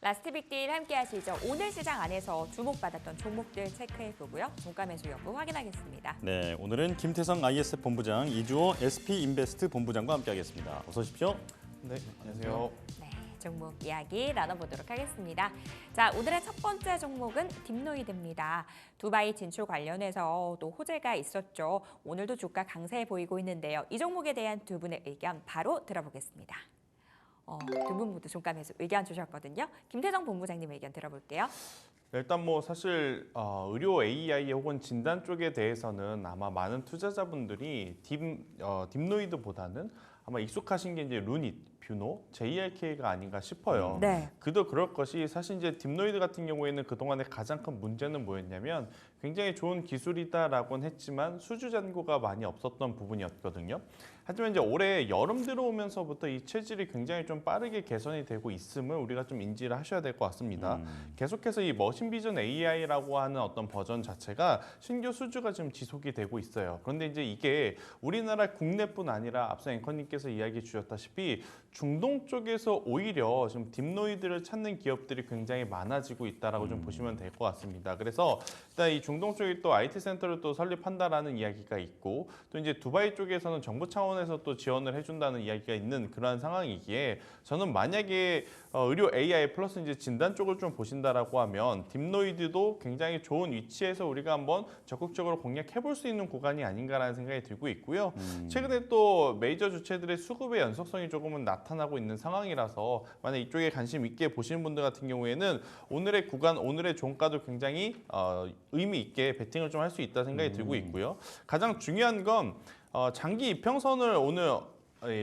라스트 빅딜 함께 하시죠. 오늘 시장 안에서 주목받았던 종목들 체크해보고요. 종가 매수 여부 확인하겠습니다. 네, 오늘은 김태성 ISF 본부장, 이주호 SP인베스트 본부장과 함께하겠습니다. 어서 오십시오. 네, 안녕하세요. 네, 종목 이야기 나눠보도록 하겠습니다. 자, 오늘의 첫 번째 종목은 딥노이드입니다. 두바이 진출 관련해서 또 호재가 있었죠. 오늘도 주가 강세 보이고 있는데요. 이 종목에 대한 두 분의 의견 바로 들어보겠습니다. 두 분 모두 종가 매수 의견 주셨거든요. 김태정 본부장님 의견 들어볼게요. 일단 뭐 사실 의료 AI 혹은 진단 쪽에 대해서는 아마 많은 투자자분들이 딥노이드보다는 아마 익숙하신 게 이제 루닛, 뷰노, JRK가 아닌가 싶어요. 네. 그도 그럴 것이 사실 이제 딥노이드 같은 경우에는 그동안의 가장 큰 문제는 뭐였냐면 굉장히 좋은 기술이다라고는 했지만 수주 잔고가 많이 없었던 부분이었거든요. 하지만 이제 올해 여름 들어오면서부터 이 체질이 굉장히 좀 빠르게 개선이 되고 있음을 우리가 좀 인지를 하셔야 될 것 같습니다. 계속해서 이 머신 비전 AI라고 하는 어떤 버전 자체가 신규 수주가 지금 지속이 되고 있어요. 그런데 이제 이게 우리나라 국내뿐 아니라 앞서 앵커님께서 이야기 주셨다시피 중동 쪽에서 오히려 지금 딥노이드를 찾는 기업들이 굉장히 많아지고 있다라고 좀 보시면 될 것 같습니다. 그래서 일단 이 중동 쪽에 또 IT 센터를 또 설립한다라는 이야기가 있고 또 이제 두바이 쪽에서는 정부 차원에서 또 지원을 해준다는 이야기가 있는 그러한 상황이기에 저는 만약에 의료 AI 플러스 이제 진단 쪽을 좀 보신다라고 하면 딥노이드도 굉장히 좋은 위치에서 우리가 한번 적극적으로 공략해 볼 수 있는 구간이 아닌가라는 생각이 들고 있고요. 최근에 또 메이저 주체들의 수급의 연속성이 조금은 나타나고 있는 상황이라서 만약 이쪽에 관심 있게 보시는 분들 같은 경우에는 오늘의 구간, 오늘의 종가도 굉장히 의미 있게 베팅을 좀 할 수 있다 생각이 들고 있고요. 가장 중요한 건 장기 이평선을 오늘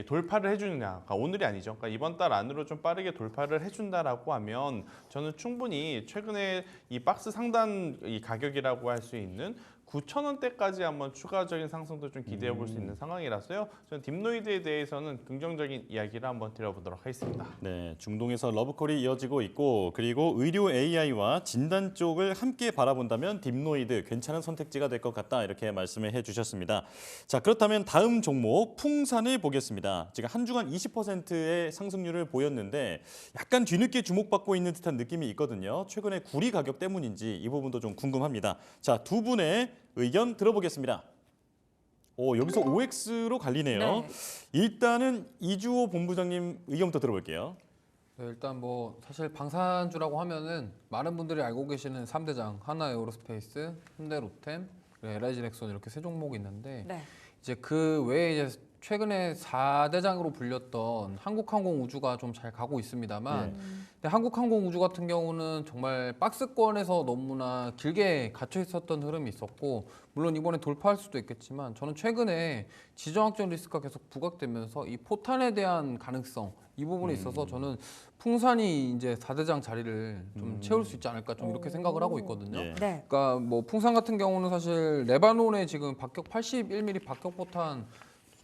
돌파를 해주느냐, 그러니까 오늘이 아니죠. 그러니까 이번 달 안으로 좀 빠르게 돌파를 해준다라고 하면 저는 충분히 최근에 이 박스 상단 이 가격이라고 할 수 있는 9,000원대까지 한번 추가적인 상승도 좀 기대해 볼 수 있는 상황이라서요. 저는 딥노이드에 대해서는 긍정적인 이야기를 한번 드려보도록 하겠습니다. 네, 중동에서 러브콜이 이어지고 있고 그리고 의료 AI와 진단 쪽을 함께 바라본다면 딥노이드 괜찮은 선택지가 될 것 같다 이렇게 말씀을 해주셨습니다. 자, 그렇다면 다음 종목 풍산을 보겠습니다. 지금 한 주간 20%의 상승률을 보였는데 약간 뒤늦게 주목받고 있는 듯한 느낌이 있거든요. 최근에 구리 가격 때문인지 이 부분도 좀 궁금합니다. 자, 두 분의 의견 들어보겠습니다. 여기서 OX로 갈리네요. 네. 일단은 이주호 본부장님 의견부터 들어볼게요. 네, 일단 뭐 사실 방산주라고 하면은 많은 분들이 알고 계시는 3대장 하나에어로스페이스, 현대로템, LIG 넥슨 이렇게 세 종목이 있는데 네. 이제 그 외에 이제 최근에 4대장으로 불렸던 한국항공우주가 좀 잘 가고 있습니다만 근데 한국항공우주 같은 경우는 정말 박스권에서 너무나 길게 갇혀 있었던 흐름이 있었고 물론 이번에 돌파할 수도 있겠지만 저는 최근에 지정학적 리스크가 계속 부각되면서 이 포탄에 대한 가능성 이 부분에 있어서 저는 풍산이 이제 4대장 자리를 좀 채울 수 있지 않을까 좀 이렇게 생각을 하고 있거든요. 예. 네. 그러니까 뭐 풍산 같은 경우는 사실 레바논에 지금 박격 81mm 박격 포탄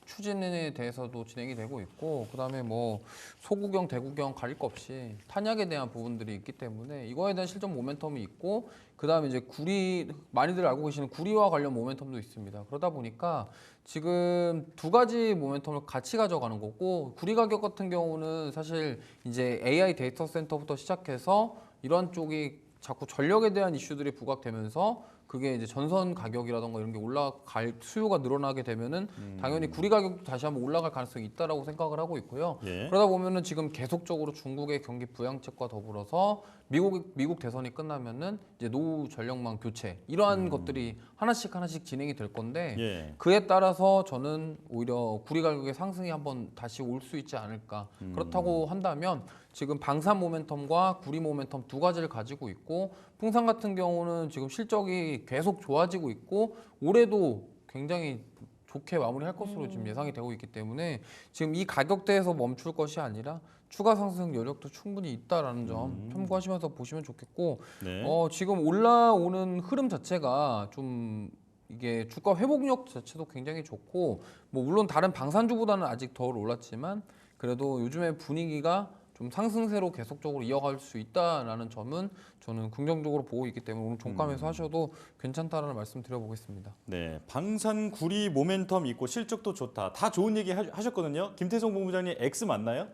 추진에 대해서도 진행이 되고 있고 그다음에 뭐 소구경, 대구경 가릴 것 없이 탄약에 대한 부분들이 있기 때문에 이거에 대한 실전 모멘텀이 있고 그다음에 이제 구리 많이들 알고 계시는 구리와 관련 모멘텀도 있습니다. 그러다 보니까 지금 두 가지 모멘텀을 같이 가져가는 거고 구리 가격 같은 경우는 사실 이제 AI 데이터 센터부터 시작해서 이런 쪽이 자꾸 전력에 대한 이슈들이 부각되면서 그게 이제 전선 가격이라던가 이런 게 올라갈 수요가 늘어나게 되면은 당연히 구리 가격도 다시 한번 올라갈 가능성이 있다라고 생각을 하고 있고요. 예. 그러다 보면은 지금 계속적으로 중국의 경기 부양책과 더불어서 미국 대선이 끝나면은 이제 노후 전력망 교체 이러한 것들이 하나씩 진행이 될 건데 예. 그에 따라서 저는 오히려 구리 가격의 상승이 한번 다시 올 수 있지 않을까. 그렇다고 한다면 지금 방산 모멘텀과 구리 모멘텀 두 가지를 가지고 있고 풍산 같은 경우는 지금 실적이 계속 좋아지고 있고 올해도 굉장히 좋게 마무리할 것으로 지금 예상이 되고 있기 때문에 지금 이 가격대에서 멈출 것이 아니라 추가 상승 여력도 충분히 있다라는 점 참고하시면서 보시면 좋겠고 네. 지금 올라오는 흐름 자체가 좀 이게 주가 회복력 자체도 굉장히 좋고 뭐 물론 다른 방산주보다는 아직 덜 올랐지만 그래도 요즘의 분위기가 좀 상승세로 계속적으로 이어갈 수 있다라는 점은 저는 긍정적으로 보고 있기 때문에 오늘 종가 매수 하셔도 괜찮다라는 말씀 드려보겠습니다. 네, 방산 구리 모멘텀 있고 실적도 좋다. 다 좋은 얘기 하셨거든요. 김태성 본부장님 X 맞나요?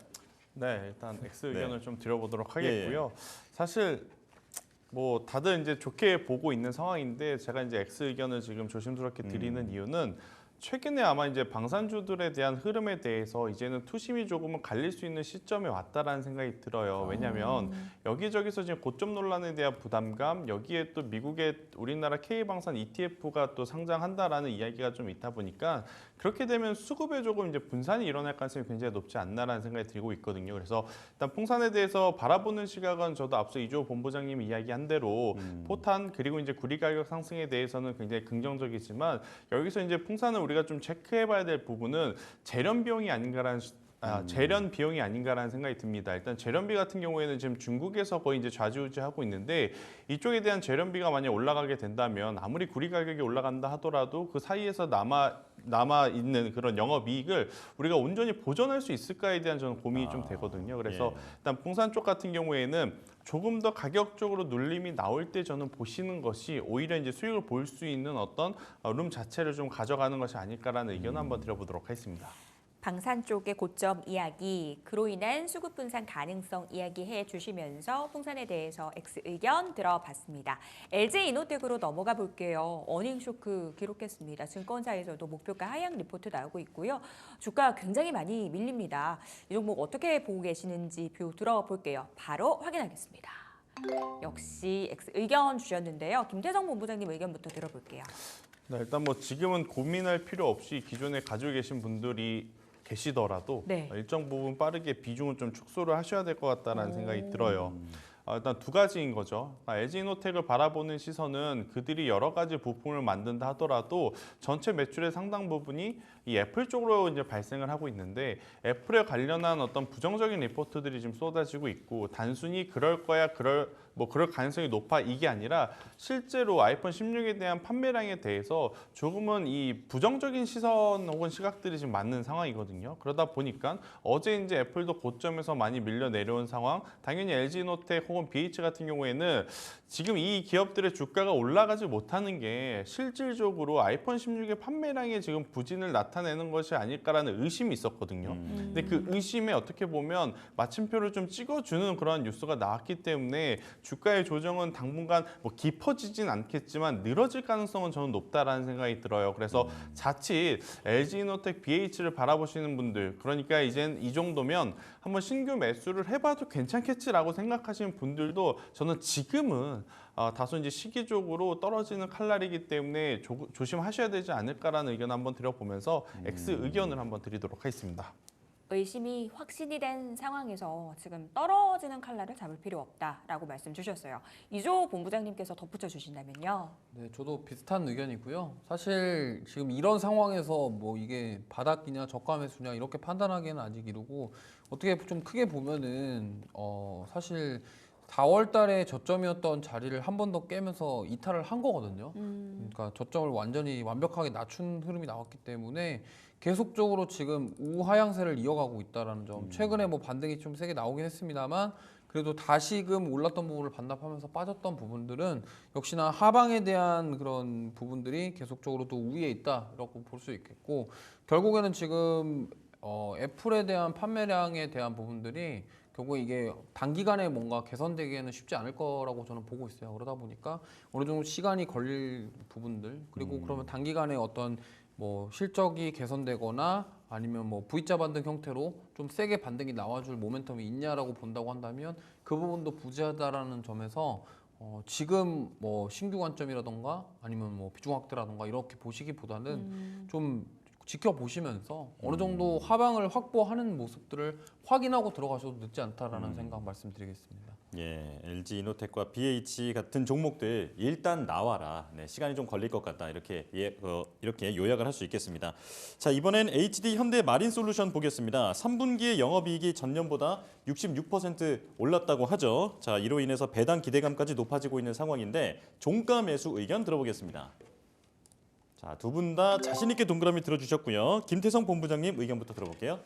네, 일단 X 의견을 좀 드려보도록 예, 하겠고요. 사실 뭐 다들 이제 좋게 보고 있는 상황인데 제가 이제 X 의견을 지금 조심스럽게 드리는 이유는 최근에 아마 이제 방산주들에 대한 흐름에 대해서 이제는 투심이 조금은 갈릴 수 있는 시점에 왔다라는 생각이 들어요. 왜냐하면 여기저기서 지금 고점 논란에 대한 부담감, 여기에 또 미국의 우리나라 K방산 ETF가 또 상장한다라는 이야기가 좀 있다 보니까 그렇게 되면 수급에 조금 이제 분산이 일어날 가능성이 굉장히 높지 않나라는 생각이 들고 있거든요. 그래서 일단 풍산에 대해서 바라보는 시각은 저도 앞서 이주호 본부장님이 이야기한 대로 포탄 그리고 이제 구리 가격 상승에 대해서는 굉장히 긍정적이지만 여기서 이제 풍산을 우리가 좀 체크해봐야 될 부분은 재련 비용이 아닌가라는 재련 비용이 아닌가라는 생각이 듭니다. 일단 재련비 같은 경우에는 지금 중국에서 거의 이제 좌지우지하고 있는데 이쪽에 대한 재련비가 만약 올라가게 된다면 아무리 구리 가격이 올라간다 하더라도 그 사이에서 남아 있는 그런 영업이익을 우리가 온전히 보존할 수 있을까에 대한 저는 고민이 좀 되거든요. 그래서 일단 풍산 쪽 같은 경우에는 조금 더 가격적으로 눌림이 나올 때 저는 보시는 것이 오히려 이제 수익을 볼 수 있는 어떤 룸 자체를 좀 가져가는 것이 아닐까라는 의견을 한번 드려보도록 하겠습니다. 방산 쪽의 고점 이야기, 그로 인한 수급 분산 가능성 이야기해 주시면서 풍산에 대해서 X 의견 들어봤습니다. LG이노텍으로 넘어가 볼게요. 어닝 쇼크 기록했습니다. 증권사에서도 목표가 하향 리포트 나오고 있고요. 주가 굉장히 많이 밀립니다. 이 종목 어떻게 보고 계시는지 뷰 들어볼게요. 바로 확인하겠습니다. 역시 X 의견 주셨는데요. 김태성 본부장님 의견부터 들어볼게요. 네, 일단 뭐 지금은 고민할 필요 없이 기존에 가지고 계신 분들이 계시더라도 네. 일정 부분 빠르게 비중을 좀 축소를 하셔야 될 것 같다는 생각이 들어요. 일단 두 가지인 거죠. LG이노텍을 바라보는 시선은 그들이 여러 가지 부품을 만든다 하더라도 전체 매출의 상당 부분이 이 애플 쪽으로 이제 발생을 하고 있는데 애플에 관련한 어떤 부정적인 리포트들이 지금 쏟아지고 있고 단순히 그럴 거야 그럴 가능성이 높아 이게 아니라 실제로 아이폰 16에 대한 판매량에 대해서 조금은 이 부정적인 시선 혹은 시각들이 지금 맞는 상황이거든요. 그러다 보니까 어제 이제 애플도 고점에서 많이 밀려 내려온 상황, 당연히 LG이노텍 혹은 BH 같은 경우에는 지금 이 기업들의 주가가 올라가지 못하는 게 실질적으로 아이폰 16의 판매량에 지금 부진을 나타내는 것이 아닐까라는 의심이 있었거든요. 근데 그 의심에 어떻게 보면 마침표를 좀 찍어주는 그런 뉴스가 나왔기 때문에 주가의 조정은 당분간 뭐 깊어지진 않겠지만 늘어질 가능성은 저는 높다라는 생각이 들어요. 그래서 자칫 LG이노텍 BH를 바라보시는 분들, 그러니까 이젠 이 정도면 한번 신규 매수를 해봐도 괜찮겠지라고 생각하시는 분들도 저는 지금은 다소 이제 시기적으로 떨어지는 칼날이기 때문에 조심하셔야 되지 않을까라는 의견 한번 드려보면서 X 의견을 한번 드리도록 하겠습니다. 의심이 확신이 된 상황에서 지금 떨어지는 칼날을 잡을 필요 없다라고 말씀 주셨어요. 이주호 본부장님께서 덧붙여 주신다면요. 네, 저도 비슷한 의견이고요. 사실 지금 이런 상황에서 뭐 이게 바닥이냐 저가 매수냐 이렇게 판단하기에는 아직 이르고 어떻게 좀 크게 보면은 사실 4월 달에 저점이었던 자리를 한 번 더 깨면서 이탈을 한 거거든요. 그러니까 저점을 완벽하게 낮춘 흐름이 나왔기 때문에 계속적으로 지금 우하향세를 이어가고 있다는 점. 최근에 뭐 반등이 좀 세게 나오긴 했습니다만 그래도 다시금 올랐던 부분을 반납하면서 빠졌던 부분들은 역시나 하방에 대한 그런 부분들이 계속적으로 또 우위에 있다라고 볼 수 있겠고 결국에는 지금 애플에 대한 판매량에 대한 부분들이 결국에 이게 단기간에 뭔가 개선되기에는 쉽지 않을 거라고 저는 보고 있어요. 그러다 보니까 어느 정도 시간이 걸릴 부분들 그리고 그러면 단기간에 어떤 뭐 실적이 개선되거나 아니면 뭐 V자 반등 형태로 좀 세게 반등이 나와줄 모멘텀이 있냐라고 본다고 한다면 그 부분도 부재하다라는 점에서 지금 뭐 신규 관점이라던가 아니면 뭐 비중 확대라던가 이렇게 보시기보다는 좀 지켜보시면서 어느 정도 하방을 확보하는 모습들을 확인하고 들어가셔도 늦지 않다라는 생각 말씀드리겠습니다. 예, LG이노텍과 BH 같은 종목들 일단 나와라. 네, 시간이 좀 걸릴 것 같다. 이렇게 이렇게 요약을 할 수 있겠습니다. 자, 이번엔 HD 현대 마린솔루션 보겠습니다. 3분기의 영업이익이 전년보다 66% 올랐다고 하죠. 자, 이로 인해서 배당 기대감까지 높아지고 있는 상황인데 종가 매수 의견 들어보겠습니다. 자, 두 분 다 자신 있게 동그라미 들어주셨고요. 김태성 본부장님 의견부터 들어볼게요.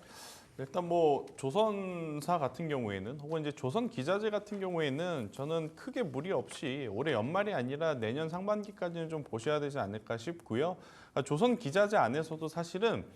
일단 뭐 조선사 같은 경우에는 혹은 이제 조선 기자재 같은 경우에는 저는 크게 무리 없이 올해 연말이 아니라 내년 상반기까지는 좀 보셔야 되지 않을까 싶고요. 조선 기자재 안에서도 사실은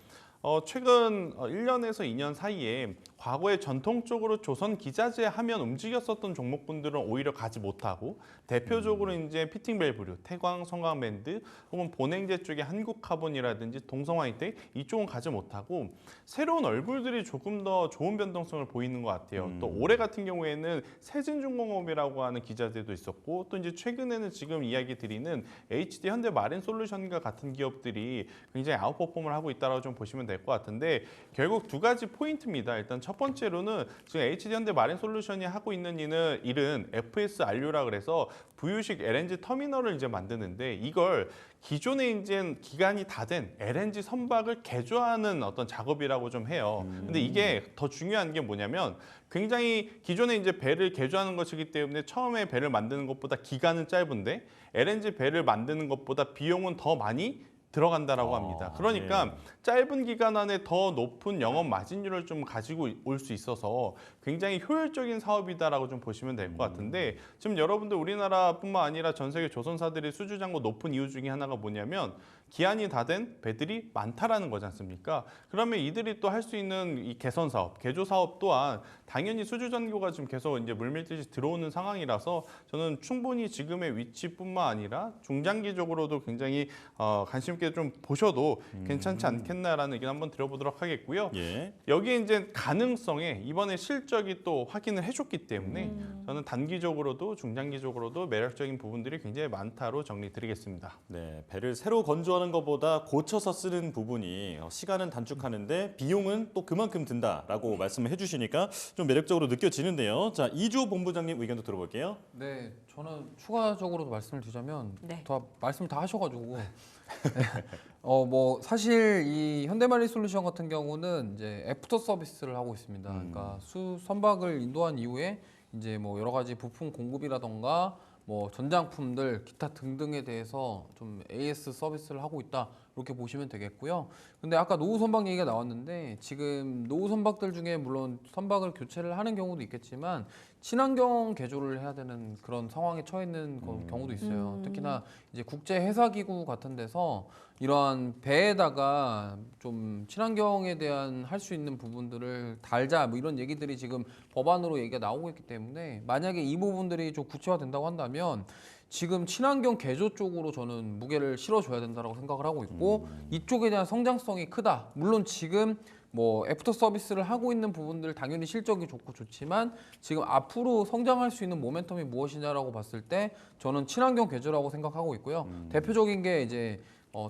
최근 1년에서 2년 사이에 과거에 전통적으로 조선 기자재 하면 움직였었던 종목분들은 오히려 가지 못하고 대표적으로 이제 피팅 밸브류, 태광, 성광밴드 혹은 본행제 쪽의 한국카본이라든지 동성화이텍 이쪽은 가지 못하고 새로운 얼굴들이 조금 더 좋은 변동성을 보이는 것 같아요. 또 올해 같은 경우에는 세진중공업이라고 하는 기자재도 있었고 또 이제 최근에는 지금 이야기 드리는 HD 현대마린솔루션과 같은 기업들이 굉장히 아웃퍼폼을 하고 있다고 좀 보시면 될 것 같은데 결국 두 가지 포인트입니다. 일단 첫 번째로는 지금 HD 현대마린솔루션이 하고 있는 일은 FSRU라 그래서 부유식 LNG 터미널을 이제 만드는데 이걸 기존에 이제 기간이 다 된 LNG 선박을 개조하는 어떤 작업이라고 좀 해요. 근데 이게 더 중요한 게 뭐냐면 굉장히 기존에 이제 배를 개조하는 것이기 때문에 처음에 배를 만드는 것보다 기간은 짧은데 LNG 배를 만드는 것보다 비용은 더 많이 들어간다라고 합니다. 그러니까 짧은 기간 안에 더 높은 영업 마진율을 좀 가지고 올 수 있어서 굉장히 효율적인 사업이다라고 좀 보시면 될 것 같은데 지금 여러분들 우리나라뿐만 아니라 전 세계 조선사들이 수주 잔고 높은 이유 중에 하나가 뭐냐면 기한이 다 된 배들이 많다라는 거지 않습니까? 그러면 이들이 또 할 수 있는 이 개선 사업, 개조 사업 또한 당연히 수주 잔고가 지금 계속 이제 물밀듯이 들어오는 상황이라서 저는 충분히 지금의 위치뿐만 아니라 중장기적으로도 굉장히 관심 있게 좀 보셔도 괜찮지 않겠나라는 의견 한번 드려보도록 하겠고요. 예. 여기에 이제 가능성에 이번에 실적이 또 확인을 해줬기 때문에 저는 단기적으로도 중장기적으로도 매력적인 부분들이 굉장히 많다로 정리드리겠습니다. 네, 배를 새로 건조하는 것보다 고쳐서 쓰는 부분이 시간은 단축하는데 비용은 또 그만큼 든다라고 말씀을 해주시니까 좀 매력적으로 느껴지는데요. 자, 이주호 본부장님 의견도 들어볼게요. 네, 저는 추가적으로도 말씀을 드리자면 네. 다 말씀 다 하셔가지고 뭐 사실 이 현대마린솔루션 같은 경우는 이제 애프터 서비스를 하고 있습니다. 그러니까 선박을 인도한 이후에 이제 뭐 여러 가지 부품 공급이라던가 뭐 전장품들 기타 등등에 대해서 좀 AS 서비스를 하고 있다 이렇게 보시면 되겠고요. 근데 아까 노후 선박 얘기가 나왔는데 지금 노후 선박들 중에 물론 선박을 교체를 하는 경우도 있겠지만 친환경 개조를 해야 되는 그런 상황에 처해 있는 경우도 있어요. 특히나 이제 국제 회사 기구 같은 데서 이러한 배에다가 좀 친환경에 대한 할 수 있는 부분들을 달자 뭐 이런 얘기들이 지금 법안으로 얘기가 나오고 있기 때문에 만약에 이 부분들이 좀 구체화된다고 한다면 지금 친환경 개조 쪽으로 저는 무게를 실어줘야 된다고 생각을 하고 있고 이쪽에 대한 성장성이 크다. 물론 지금 뭐 애프터 서비스를 하고 있는 부분들 당연히 실적이 좋고 좋지만 지금 앞으로 성장할 수 있는 모멘텀이 무엇이냐라고 봤을 때 저는 친환경 개조라고 생각하고 있고요. 대표적인 게 이제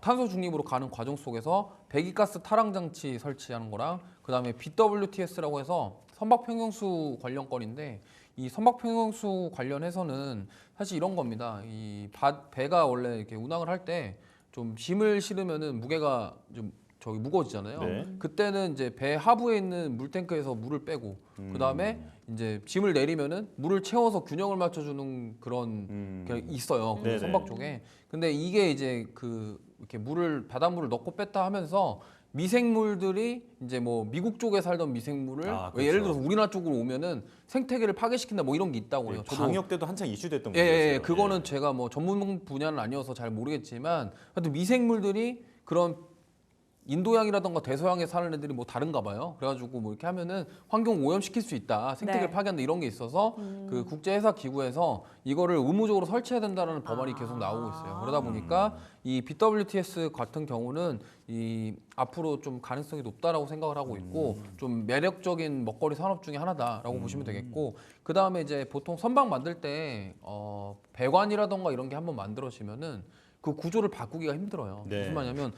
탄소 중립으로 가는 과정 속에서 배기가스 탈항 장치 설치하는 거랑 그다음에 BWTS라고 해서 선박 평형수 관련 건인데 이 선박 평형수 관련해서는 사실 이런 겁니다. 이 배가 원래 이렇게 운항을 할 때 좀 짐을 실으면은 무게가 좀 저기 무거워지잖아요. 네. 그때는 이제 배 하부에 있는 물탱크에서 물을 빼고 그다음에 이제 짐을 내리면은 물을 채워서 균형을 맞춰주는 그런 게 있어요. 그 네네. 선박 쪽에. 근데 이게 이제 그 이렇게 바닷물을 넣고 뺐다 하면서 미생물들이 이제 뭐 미국 쪽에 살던 미생물을 그렇죠. 예를 들어서 우리나라 쪽으로 오면은 생태계를 파괴시킨다 뭐 이런 게 있다고 해요. 저도 방역 때도 한창 이슈됐던 예, 문제였어요. 예, 그거는 제가 뭐 전문 분야는 아니어서 잘 모르겠지만 하여튼 미생물들이 그런 인도양이라던가 대서양에 사는 애들이 뭐 다른가 봐요. 그래가지고 뭐 이렇게 하면은 환경 오염시킬 수 있다, 생태계를 네. 파괴한다 이런 게 있어서 그 국제회사 기구에서 이거를 의무적으로 설치해야 된다는 법안이 계속 나오고 있어요. 그러다 보니까 이 BWTS 같은 경우는 이 앞으로 좀 가능성이 높다라고 생각을 하고 있고 좀 매력적인 먹거리 산업 중에 하나다라고 보시면 되겠고 그 다음에 이제 보통 선박 만들 때 배관이라던가 이런 게 한번 만들어지면은 그 구조를 바꾸기가 힘들어요. 네. 무슨 말이냐면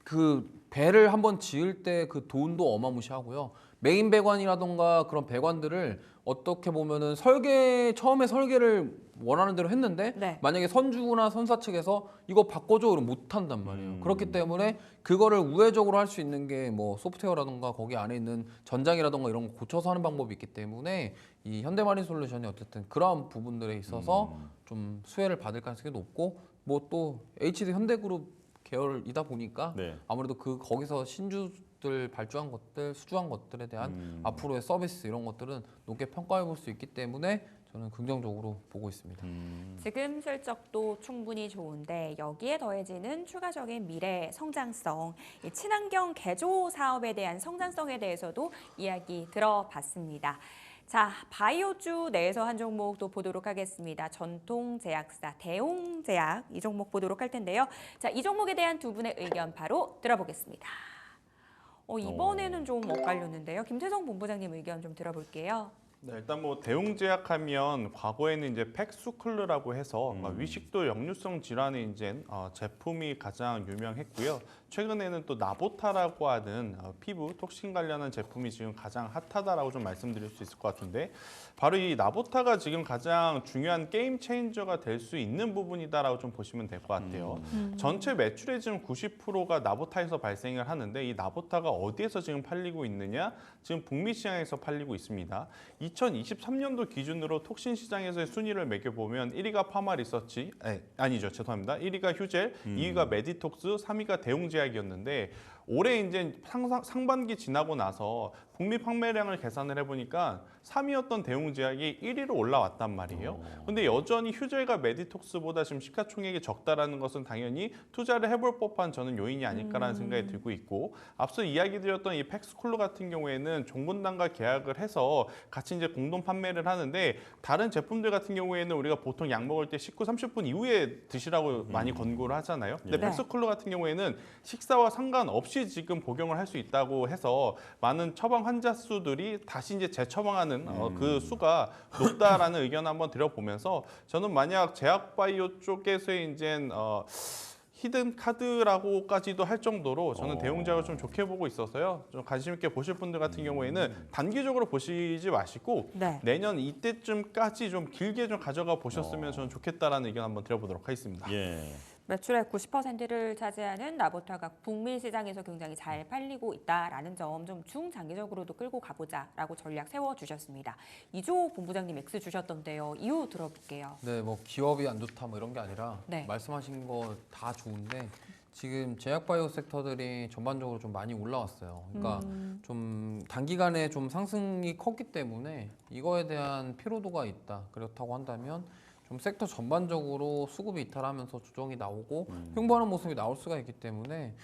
그 배를 한번 지을 때 그 돈도 어마무시하고요. 메인 배관이라던가 그런 배관들을 어떻게 보면은 처음에 설계를 원하는 대로 했는데 네. 만약에 선주나 선사 측에서 이거 바꿔줘 그러면 못 한단 말이에요. 그렇기 때문에 그거를 우회적으로 할 수 있는 게 뭐 소프트웨어라던가 거기 안에 있는 전장이라던가 이런 거 고쳐서 하는 방법이 있기 때문에 이 현대마린솔루션이 어쨌든 그런 부분들에 있어서 좀 수혜를 받을 가능성이 높고 뭐 또 HD 현대그룹 계열이다 보니까 네. 아무래도 거기서 신주들 발주한 것들, 수주한 것들에 대한 앞으로의 서비스 이런 것들은 높게 평가해 볼 수 있기 때문에 저는 긍정적으로 보고 있습니다. 지금 실적도 충분히 좋은데 여기에 더해지는 추가적인 미래 성장성, 이 친환경 개조 사업에 대한 성장성에 대해서도 이야기 들어봤습니다. 자, 바이오주 내에서 한 종목 또 보도록 하겠습니다. 전통제약사 대웅제약 이 종목 보도록 할 텐데요. 자, 이 종목에 대한 두 분의 의견 바로 들어보겠습니다. 이번에는 좀 엇갈렸는데요. 김태성 본부장님 의견 좀 들어볼게요. 네, 일단 뭐 대웅제약하면 과거에는 이제 팩수클르라고 해서 위식도 역류성 질환의 이제 제품이 가장 유명했고요. 최근에는 또 나보타라고 하는 피부 톡신 관련한 제품이 지금 가장 핫하다라고 좀 말씀드릴 수 있을 것 같은데, 바로 이 나보타가 지금 가장 중요한 게임 체인저가 될 수 있는 부분이다라고 좀 보시면 될 것 같아요. 전체 매출의 지금 90%가 나보타에서 발생을 하는데, 이 나보타가 어디에서 지금 팔리고 있느냐? 지금 북미 시장에서 팔리고 있습니다. 2023년도 기준으로 톡신 시장에서의 순위를 매겨보면 1위가 파마 리서치, 아니죠, 죄송합니다. 1위가 휴젤, 2위가 메디톡스, 3위가 대웅제약이었는데, 올해 이제 상반기 지나고 나서 북미 판매량을 계산을 해보니까 3위였던 대웅제약이 1위로 올라왔단 말이에요. 근데 여전히 휴젤과 메디톡스보다 지금 시가총액이 적다라는 것은 당연히 투자를 해볼 법한 저는 요인이 아닐까라는 생각이 들고 있고, 앞서 이야기 드렸던 이 팩스쿨러 같은 경우에는 종군당과 계약을 해서 같이 이제 공동 판매를 하는데, 다른 제품들 같은 경우에는 우리가 보통 약 먹을 때 식후 30분 이후에 드시라고 많이 권고를 하잖아요. 근데 네. 팩스쿨러 같은 경우에는 식사와 상관없이 지금 복용을 할 수 있다고 해서 많은 처방 환자 수들이 다시 이제 재처방하는 그 수가 높다라는 의견 한번 드려보면서, 저는 만약 제약바이오 쪽에서의 이제 히든 카드라고까지도 할 정도로 저는 대웅제약을 좀 좋게 보고 있어서요. 좀 관심 있게 보실 분들 같은 경우에는 단기적으로 보시지 마시고 네. 내년 이때쯤까지 좀 길게 좀 가져가 보셨으면 저는 좋겠다라는 의견 한번 드려보도록 하겠습니다. 예. 매출의 90%를 차지하는 나보타가 북미 시장에서 굉장히 잘 팔리고 있다라는 점 좀 중장기적으로도 끌고 가보자라고 전략 세워주셨습니다. 이조 본부장님 X 주셨던데요. 이유 들어볼게요. 네, 뭐 기업이 안 좋다 뭐 이런 게 아니라 네. 말씀하신 거 다 좋은데 지금 제약바이오 섹터들이 전반적으로 좀 많이 올라왔어요. 그러니까 좀 단기간에 좀 상승이 컸기 때문에 이거에 대한 피로도가 있다. 그렇다고 한다면 좀 섹터 전반적으로 수급이 이탈하면서 조정이 나오고 횡보하는 모습이 나올 수가 있기 때문에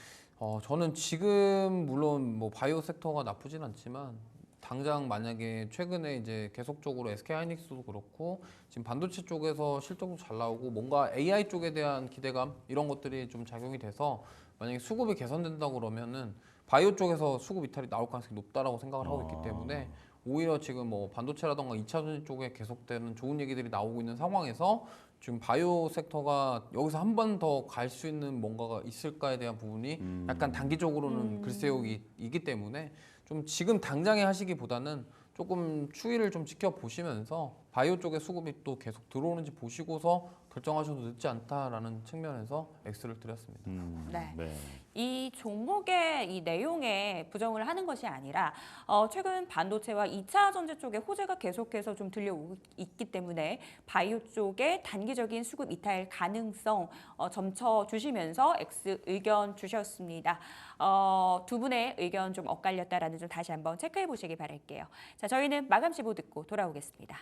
저는 지금 물론 뭐 바이오 섹터가 나쁘진 않지만 당장 만약에 최근에 이제 계속적으로 SK하이닉스도 그렇고 지금 반도체 쪽에서 실적도 잘 나오고 뭔가 AI 쪽에 대한 기대감 이런 것들이 좀 작용이 돼서 만약에 수급이 개선된다고 그러면은 바이오 쪽에서 수급 이탈이 나올 가능성이 높다라고 생각을 하고 있기 때문에 오히려 지금 뭐 반도체라던가 2차 전지 쪽에 계속되는 좋은 얘기들이 나오고 있는 상황에서 지금 바이오 섹터가 여기서 한 번 더 갈 수 있는 뭔가가 있을까에 대한 부분이 약간 단기적으로는 글쎄요이기 때문에 좀 지금 당장에 하시기보다는 조금 추이를 좀 지켜보시면서 바이오 쪽에 수급이 또 계속 들어오는지 보시고서 결정하셔도 늦지 않다라는 측면에서 X를 드렸습니다. 네. 네. 이 종목의 이 내용에 부정을 하는 것이 아니라 최근 반도체와 2차 전지 쪽에 호재가 계속해서 좀 들려오고 있기 때문에 바이오 쪽에 단기적인 수급 이탈 가능성 점쳐 주시면서 X 의견 주셨습니다. 두 분의 의견 좀 엇갈렸다라는 점 다시 한번 체크해 보시기 바랄게요. 자, 저희는 마감 시보 듣고 돌아오겠습니다.